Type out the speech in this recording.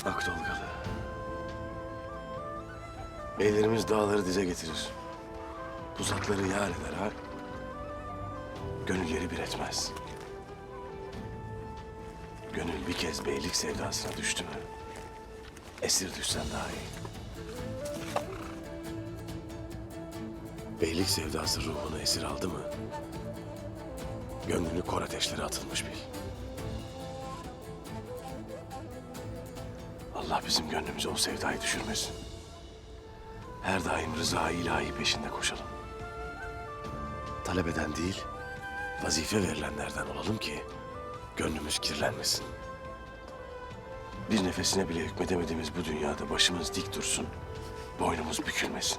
Ak Dolgalı. Beylerimiz dağları dize getirir. Pusatları yar eder ha. Gönülleri bir etmez. Gönül bir kez beylik sevdasına düştü mü, esir düşsen daha iyi. Beylik sevdası ruhunu esir aldı mı, gönlünü kor ateşlere atılmış bil. Allah bizim gönlümüze o sevdayı düşürmesin. Her daim rıza ilahi peşinde koşalım. Talep eden değil, vazife verilenlerden olalım ki gönlümüz kirlenmesin. Bir nefesine bile hükmedemediğimiz bu dünyada başımız dik dursun, boynumuz bükülmesin.